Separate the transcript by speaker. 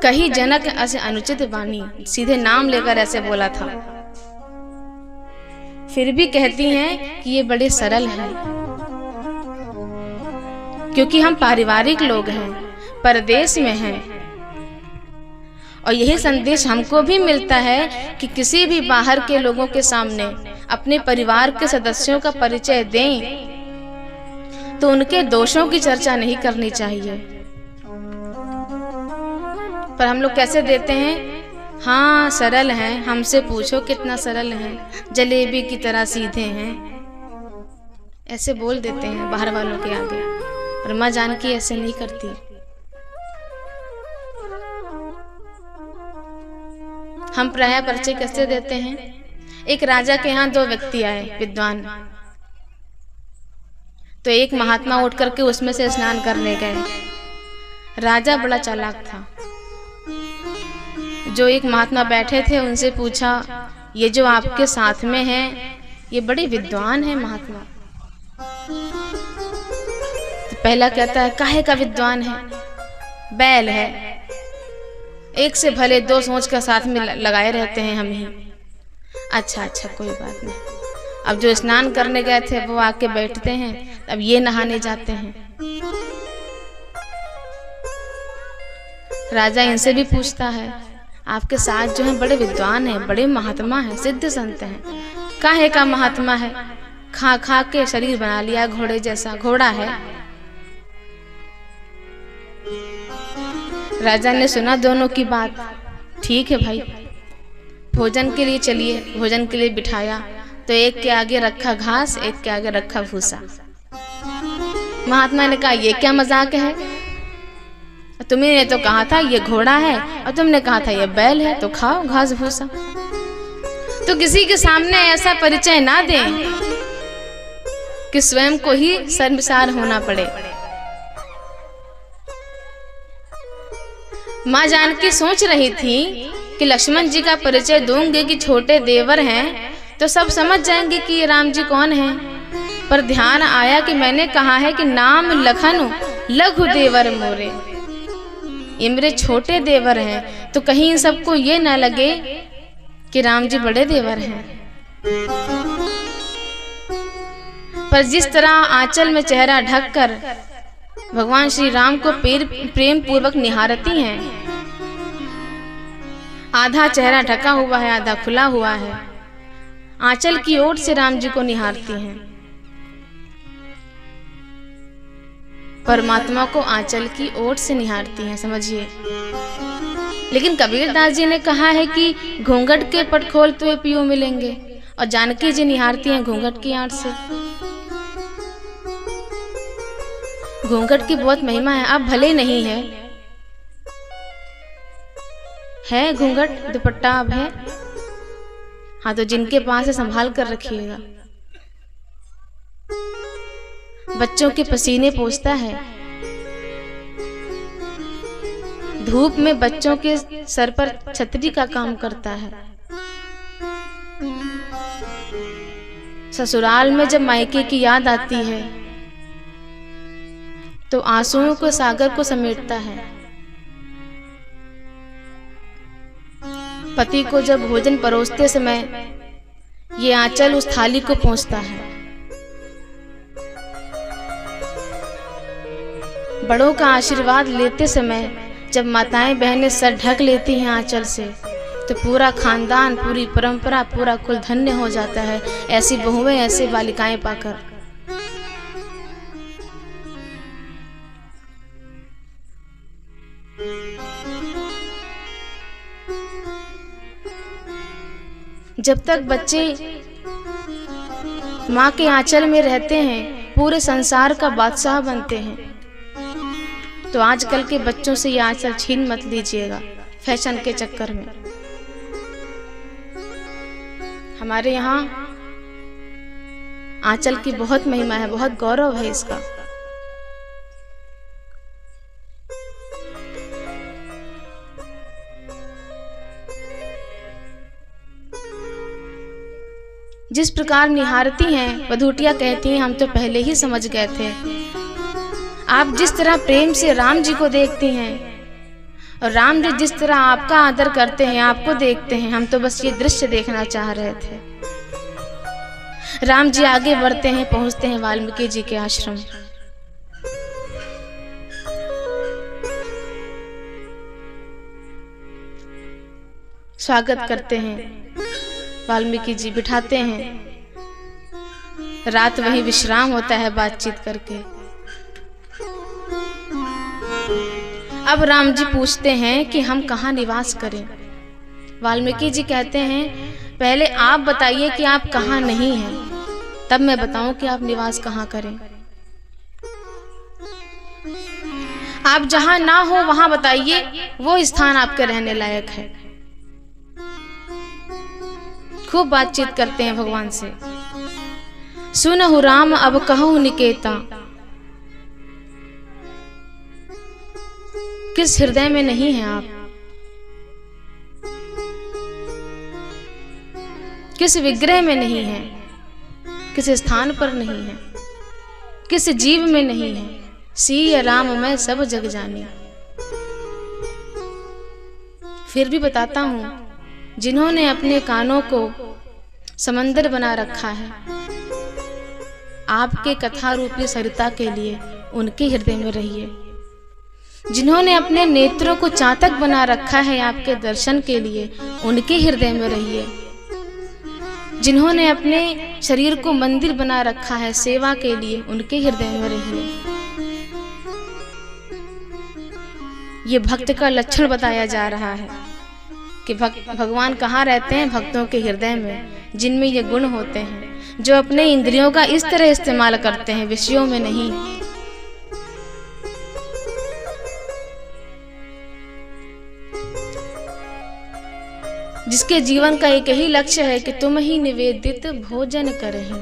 Speaker 1: कही जनक ऐसे अनुचित वाणी, सीधे नाम लेकर ऐसे बोला था। फिर भी कहती हैं कि ये बड़े सरल हैं, क्योंकि हम पारिवारिक लोग हैं, परदेश में हैं। और यही संदेश हमको भी मिलता है कि किसी भी बाहर के लोगों के सामने अपने परिवार के सदस्यों का परिचय दें तो उनके दोषों की चर्चा नहीं करनी चाहिए। पर हम लोग कैसे देते हैं? हाँ सरल हैं, हमसे पूछो कितना सरल हैं, जलेबी की तरह सीधे हैं, ऐसे बोल देते हैं बाहर वालों के आगे। पर माँ जानकी ऐसे नहीं करती। हम प्रायः परिचय कैसे देते हैं? एक राजा के यहाँ दो व्यक्ति आए विद्वान, तो एक महात्मा उठ करके उसमें से स्नान करने गए। राजा बड़ा चालाक था। जो एक महात्मा बैठे थे उनसे पूछा, ये जो आपके साथ में हैं ये बड़े विद्वान हैं महात्मा। तो पहला कहता है, काहे का विद्वान है? बैल है, एक से भले दो सोच का साथ में लगाए रहते हैं हम ही। अच्छा कोई बात नहीं। अब जो स्नान करने गए थे वो आके बैठते हैं, अब ये नहाने जाते हैं। राजा इनसे भी पूछता है, आपके साथ जो हैं बड़े विद्वान हैं, बड़े महात्मा हैं, सिद्ध संत हैं, काहे का महात्मा है? खा खा के शरीर बना लिया घोड़े जैसा, घोड़ा है। राजा ने सुना दोनों की बात। ठीक है भाई, भोजन के लिए चलिए। भोजन के लिए बिठाया तो एक के आगे रखा घास, एक के आगे रखा भूसा। महात्मा ने कहा, ये क्या मजाक है? तुमने तो कहा था ये घोड़ा है और तुमने कहा था ये बैल है, तो खाओ घास भूसा। तो किसी के सामने ऐसा परिचय ना दें कि स्वयं को ही शर्मसार होना पड़े। माँ जानकी सोच रही थी कि लक्ष्मण जी का परिचय दूंगे कि छोटे देवर हैं तो सब समझ जाएंगे कि ये राम जी कौन हैं। पर ध्यान आया कि मैंने कहा है कि नाम लखन लघु देवर मोरे, ये मेरे छोटे देवर हैं, तो कहीं इन सबको ये ना लगे कि राम जी बड़े देवर हैं। पर जिस तरह आंचल में चेहरा ढककर भगवान श्री राम को प्रेम पूर्वक निहारती हैं, आधा चेहरा ढका हुआ है, आधा खुला हुआ है, आंचल की ओर से राम जी को निहारती हैं। परमात्मा को आंचल की ओर से निहारती हैं, समझिए। लेकिन कबीरदास जी ने कहा है कि घूंघट के पट खोल तो पियो मिलेंगे, और जानकी जी निहारती हैं घूंघट की आड़ से। घूंघट की बहुत महिमा है। अब भले नहीं है घूंघट, दुपट्टा अब है, हाँ तो जिनके पास है संभाल कर रखिएगा। बच्चों के पसीने पोंछता है, धूप में बच्चों के सर पर छतरी का काम करता है। ससुराल में जब मायके की याद आती है तो आंसुओं को सागर को समेटता है। पति को जब भोजन परोसते समय ये आंचल उस थाली को पोंछता है। बड़ों का आशीर्वाद लेते समय जब माताएं बहनें सर ढक लेती हैं आंचल से, तो पूरा खानदान, पूरी परंपरा, पूरा कुल धन्य हो जाता है, ऐसी बहुएं, ऐसी बालिकाएं पाकर। जब तक बच्चे माँ के आंचल में रहते हैं पूरे संसार का बादशाह बनते हैं। तो आजकल के बच्चों से ये आंचल छीन मत लीजिएगा फैशन के चक्कर में। हमारे यहाँ आंचल की बहुत महिमा है, बहुत गौरव है इसका। जिस प्रकार निहारती हैं वधूटिया कहती हैं, हम तो पहले ही समझ गए थे। आप जिस तरह प्रेम से राम जी को देखती हैं और राम जी जिस तरह आपका आदर करते हैं, आपको देखते हैं, हम तो बस ये दृश्य देखना चाह रहे थे। राम जी आगे बढ़ते हैं, पहुंचते हैं वाल्मीकि जी के आश्रम। स्वागत करते हैं, वाल्मीकि जी बिठाते हैं। रात वहीं विश्राम होता है बातचीत करके। अब राम जी पूछते हैं कि हम कहाँ निवास करें। वाल्मीकि जी कहते हैं पहले आप बताइए कि आप कहाँ नहीं हैं, तब मैं बताऊं कि आप निवास कहाँ करें। आप जहां ना हो वहां बताइए, वो स्थान आपके रहने लायक है। खूब बातचीत करते हैं भगवान से। सुनहु राम अब कहूँ निकेता, किस हृदय में नहीं है आप, किस विग्रह में नहीं है, किस स्थान पर नहीं है, किस जीव में नहीं है। सिय राम मैं सब जग जानी। फिर भी बताता हूं, जिन्होंने अपने कानों को समंदर बना रखा है आपके कथा रूपी सरिता के लिए, उनके हृदय में रहिए। जिन्होंने अपने नेत्रों को चातक बना रखा है आपके दर्शन के लिए, उनके हृदय में रहिए। जिन्होंने अपने शरीर को मंदिर बना रखा है सेवा के लिए, उनके हृदय में रहिए। ये भक्त का लक्षण बताया जा रहा है कि भगवान कहाँ रहते हैं? भक्तों के हृदय में, जिनमें ये गुण होते हैं, जो अपने इंद्रियों का इस तरह इस्तेमाल करते हैं, विषयों में नहीं। जिसके जीवन का एक ही लक्ष्य है कि तुम ही निवेदित भोजन करहिं।